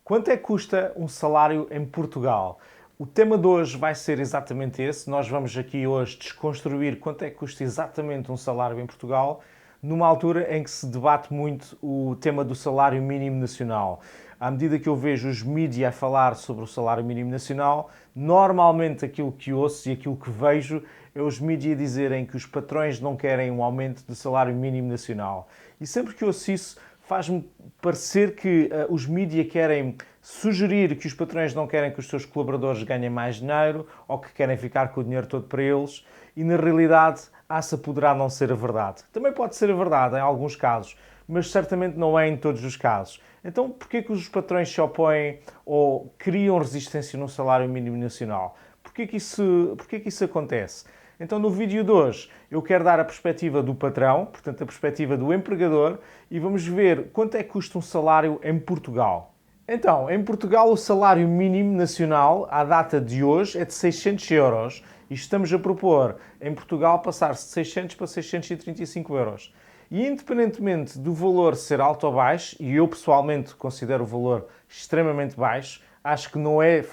Quanto é que custa um salário em Portugal? O tema de hoje vai ser exatamente esse. Nós vamos aqui hoje desconstruir quanto é que custa exatamente um salário em Portugal, numa altura em que se debate muito o tema do salário mínimo nacional. À medida que eu vejo os mídias a falar sobre o salário mínimo nacional, normalmente aquilo que ouço e aquilo que vejo é os mídias dizerem que os patrões não querem um aumento do salário mínimo nacional. E sempre que ouço isso, faz-me parecer que os mídias querem sugerir que os patrões não querem que os seus colaboradores ganhem mais dinheiro ou que querem ficar com o dinheiro todo para eles e, na realidade, essa poderá não ser a verdade. Também pode ser a verdade em alguns casos, mas certamente não é em todos os casos. Então, porquê que os patrões se opõem ou criam resistência no salário mínimo nacional? Porquê que isso acontece? Então, no vídeo de hoje, eu quero dar a perspectiva do patrão, portanto, a perspectiva do empregador, e vamos ver quanto é que custa um salário em Portugal. Então, em Portugal, o salário mínimo nacional, à data de hoje, é de 600 euros. E estamos a propor, em Portugal, passar-se de 600 para 635 euros. E independentemente do valor ser alto ou baixo, e eu pessoalmente considero o valor extremamente baixo, acho que não é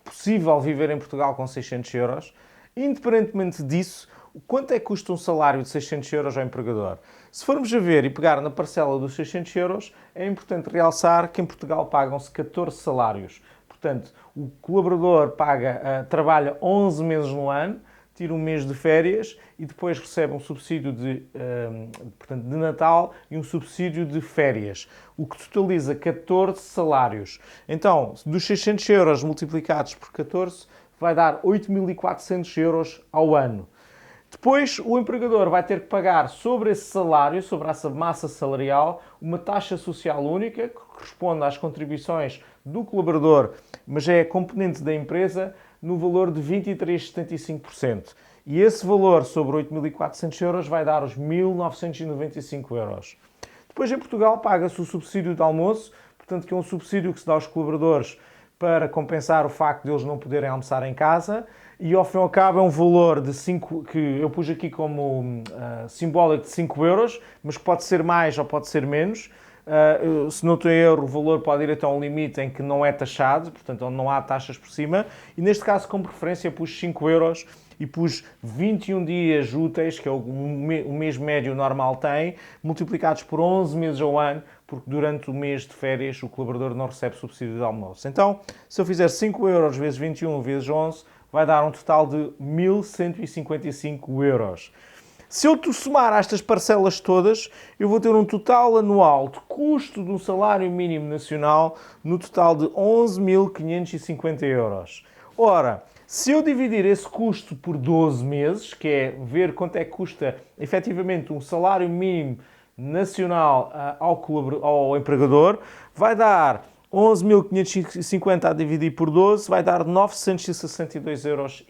possível viver em Portugal com 600 euros, independentemente disso, quanto é que custa um salário de 600 euros ao empregador? Se formos a ver e pegar na parcela dos 600 euros, é importante realçar que em Portugal pagam-se 14 salários. Portanto, o colaborador trabalha 11 meses no ano, tira um mês de férias e depois recebe um subsídio de Natal e um subsídio de férias, o que totaliza 14 salários. Então, dos 600 euros multiplicados por 14, vai dar 8.400 euros ao ano. Depois, o empregador vai ter que pagar sobre esse salário, sobre essa massa salarial, uma taxa social única, que corresponde às contribuições do colaborador, mas é a componente da empresa, no valor de 23,75%. E esse valor sobre 8.400 euros vai dar os 1.995 euros. Depois, em Portugal, paga-se o subsídio de almoço, portanto, que é um subsídio que se dá aos colaboradores para compensar o facto de eles não poderem almoçar em casa, e ao fim e ao cabo é um valor de 5, que eu pus aqui como simbólico de 5 euros, mas que pode ser mais ou pode ser menos. Se não estou em erro, o valor pode ir até um limite em que não é taxado, portanto onde não há taxas por cima, e neste caso, como referência, pus 5 euros e pus 21 dias úteis, que é o mês médio normal tem, multiplicados por 11 meses ao ano, porque durante o mês de férias o colaborador não recebe subsídio de almoço. Então, se eu fizer 5 euros vezes 21 vezes 11, vai dar um total de 1.155 euros. Se eu somar estas parcelas todas, eu vou ter um total anual de custo de um salário mínimo nacional no total de 11.550 euros. Ora, se eu dividir esse custo por 12 meses, que é ver quanto é que custa efetivamente um salário mínimo nacional ao empregador, vai dar 11.550 a dividir por 12, vai dar 962,5 euros.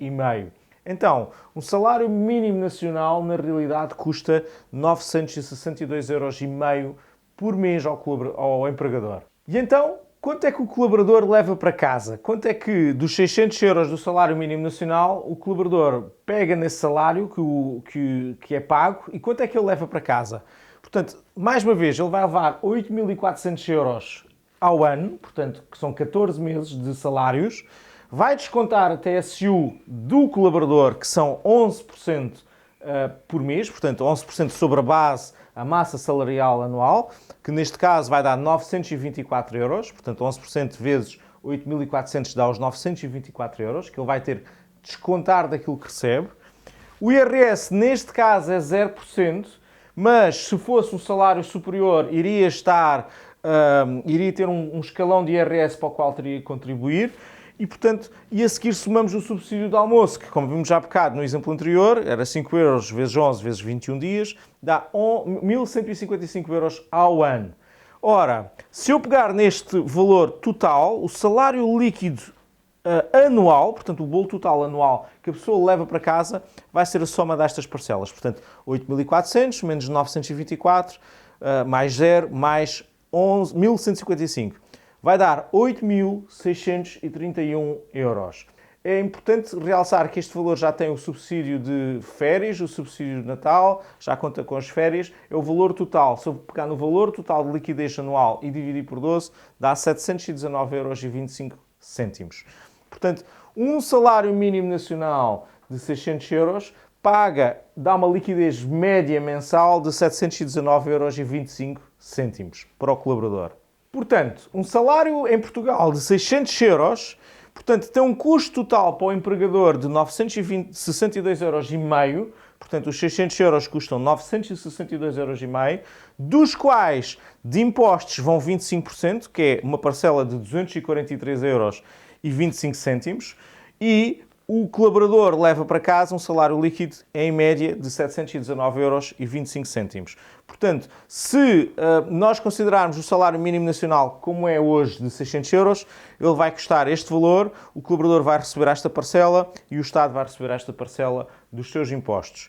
Então, um salário mínimo nacional, na realidade, custa 962,5 euros por mês ao empregador. E então, quanto é que o colaborador leva para casa? Quanto é que, dos 600 euros do salário mínimo nacional, o colaborador pega nesse salário que é pago e quanto é que ele leva para casa? Portanto, mais uma vez, ele vai levar 8.400 euros ao ano, portanto, que são 14 meses de salários, vai descontar a TSU do colaborador, que são 11% por mês, portanto 11% sobre a base, a massa salarial anual, que neste caso vai dar 924 euros, portanto 11% vezes 8.400 dá os 924 euros, que ele vai ter de descontar daquilo que recebe. O IRS, neste caso, é 0%, mas se fosse um salário superior, iria ter um escalão de IRS para o qual teria que contribuir. E, portanto, a seguir somamos o subsídio de almoço, que, como vimos já há bocado no exemplo anterior, era 5 euros vezes 11 vezes 21 dias, dá 1.155 euros ao ano. Ora, se eu pegar neste valor total, o salário líquido anual, portanto, o bolo total anual que a pessoa leva para casa, vai ser a soma destas parcelas. Portanto, 8.400 menos 924, mais 0, mais 1.155. Vai dar 8.631 euros. é importante realçar que este valor já tem o subsídio de férias, o subsídio de Natal, já conta com as férias, é o valor total. Se eu pegar no valor total de liquidez anual e dividir por 12, dá 719,25 €. Portanto, um salário mínimo nacional de 600 euros dá uma liquidez média mensal de 719,25 € para o colaborador. Portanto, um salário em Portugal de 600 euros, portanto, tem um custo total para o empregador de 962,5 €, portanto, os 600 euros custam 962,5 €, dos quais de impostos vão 25%, que é uma parcela de 243,25 €, e o colaborador leva para casa um salário líquido, em média, de 719,25 €. Portanto, se nós considerarmos o salário mínimo nacional como é hoje, de 600 euros, ele vai custar este valor, o colaborador vai receber esta parcela e o Estado vai receber esta parcela dos seus impostos.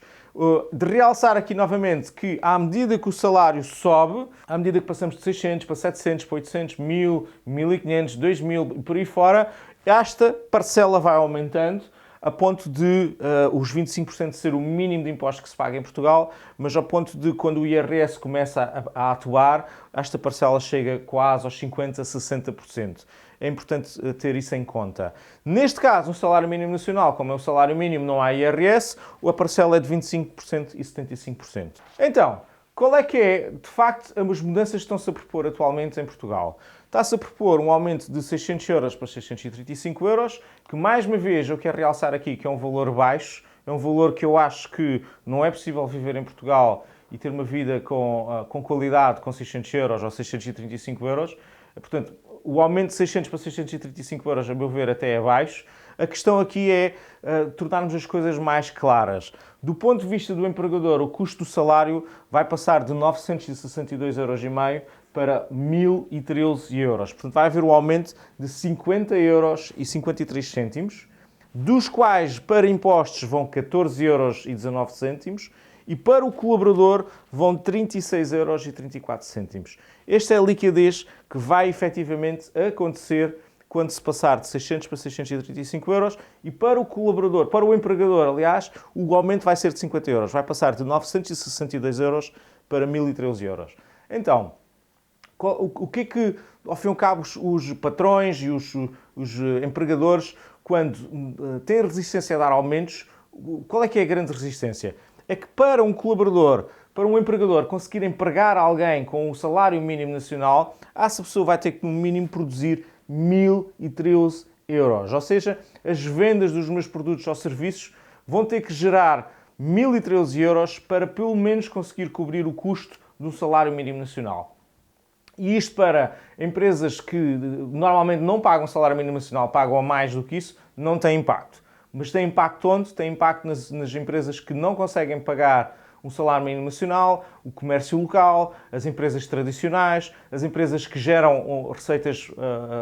De realçar aqui novamente que, à medida que o salário sobe, à medida que passamos de 600 para 700, para 800, 1000, 1500, 2000 e por aí fora, esta parcela vai aumentando a ponto de os 25% ser o mínimo de impostos que se paga em Portugal, mas ao ponto de, quando o IRS começa a atuar, esta parcela chega quase aos 50%, 60%. É importante ter isso em conta. Neste caso, um salário mínimo nacional, como é o salário mínimo, não há IRS, a parcela é de 25% e 75%. Então, qual é que é, de facto, as mudanças que estão-se a propor atualmente em Portugal? Está-se a propor um aumento de 600 euros para 635 €, que, mais uma vez, eu quero realçar aqui que é um valor baixo, é um valor que eu acho que não é possível viver em Portugal e ter uma vida com qualidade com 600 euros ou 635 €. Portanto, o aumento de 600 para 635 €, a meu ver, até é baixo. A questão aqui é tornarmos as coisas mais claras. Do ponto de vista do empregador, o custo do salário vai passar de 962,5 € para 1013 €. Portanto, vai haver um aumento de 50,53 €, dos quais para impostos vão 14,19 € e para o colaborador vão 36,34 €. Esta é a liquidez que vai efetivamente acontecer quando se passar de 600 para 635 € e para o colaborador, para o empregador, aliás, o aumento vai ser de 50 €. Vai passar de 962 € para 1013 €. Então, o que é que, ao fim e ao cabo, os patrões e os empregadores, quando têm resistência a dar aumentos, qual é que é a grande resistência? É que para um colaborador, para um empregador conseguir empregar alguém com o salário mínimo nacional, essa pessoa vai ter que, no mínimo, produzir 1013 €. Ou seja, as vendas dos meus produtos ou serviços vão ter que gerar 1013 € para, pelo menos, conseguir cobrir o custo do salário mínimo nacional. E isto, para empresas que normalmente não pagam salário mínimo nacional, pagam a mais do que isso, não tem impacto. Mas tem impacto onde? Tem impacto nas empresas que não conseguem pagar um salário mínimo nacional, o comércio local, as empresas tradicionais, as empresas que geram receitas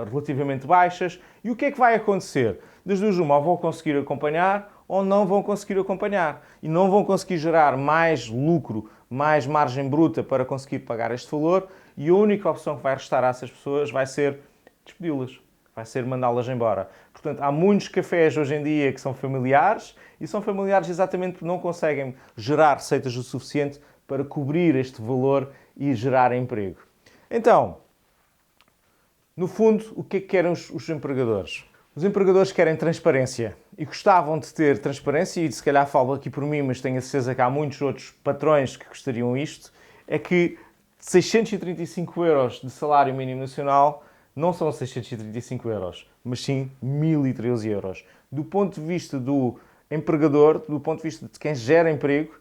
relativamente baixas. E o que é que vai acontecer? Das duas uma, ou vão conseguir acompanhar ou não vão conseguir acompanhar. E não vão conseguir gerar mais lucro, mais margem bruta para conseguir pagar este valor, e a única opção que vai restar a essas pessoas vai ser despedi-las, vai ser mandá-las embora. Portanto, há muitos cafés hoje em dia que são familiares, e são familiares exatamente porque não conseguem gerar receitas o suficiente para cobrir este valor e gerar emprego. Então, no fundo, o que é que querem os empregadores? Os empregadores querem transparência e gostavam de ter transparência, e se calhar falo aqui por mim, mas tenho a certeza que há muitos outros patrões que gostariam isto, é que 635 € de salário mínimo nacional não são 635 €, mas sim 1013 €. Do ponto de vista do empregador, do ponto de vista de quem gera emprego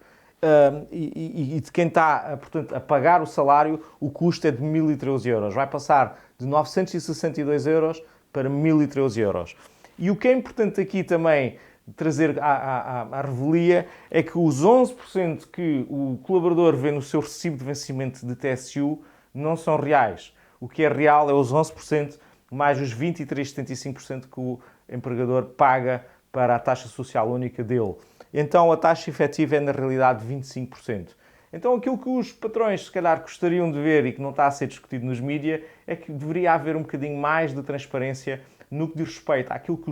e de quem está, portanto, a pagar o salário, o custo é de 1013 €. Vai passar de 962 € para 1013 €. E o que é importante aqui também trazer à revelia é que os 11% que o colaborador vê no seu recibo de vencimento de TSU não são reais. O que é real é os 11% mais os 23,75% que o empregador paga para a taxa social única dele. Então a taxa efetiva é na realidade 25%. Então aquilo que os patrões se calhar gostariam de ver e que não está a ser discutido nos mídias é que deveria haver um bocadinho mais de transparência no que diz respeito àquilo que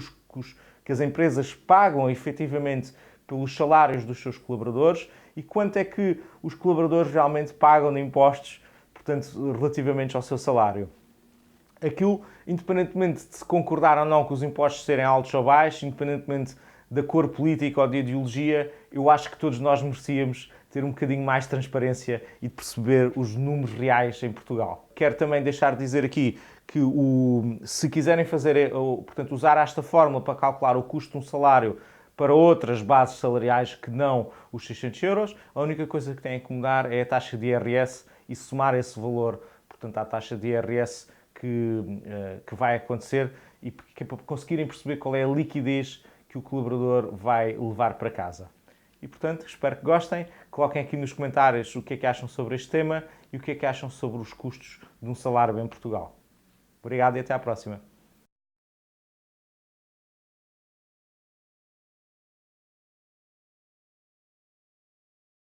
que as empresas pagam efetivamente pelos salários dos seus colaboradores e quanto é que os colaboradores realmente pagam de impostos, portanto, relativamente ao seu salário. Aquilo, independentemente de se concordar ou não com os impostos serem altos ou baixos, independentemente da cor política ou de ideologia, eu acho que todos nós merecíamos ter um bocadinho mais de transparência e de perceber os números reais em Portugal. Quero também deixar de dizer aqui que se quiserem fazer, portanto, usar esta fórmula para calcular o custo de um salário para outras bases salariais que não os 600 euros, a única coisa que têm que mudar é a taxa de IRS e somar esse valor, portanto, à taxa de IRS que vai acontecer e que é para conseguirem perceber qual é a liquidez que o colaborador vai levar para casa. E, portanto, espero que gostem. Coloquem aqui nos comentários o que é que acham sobre este tema e o que é que acham sobre os custos de um salário em Portugal. Obrigado e até à próxima.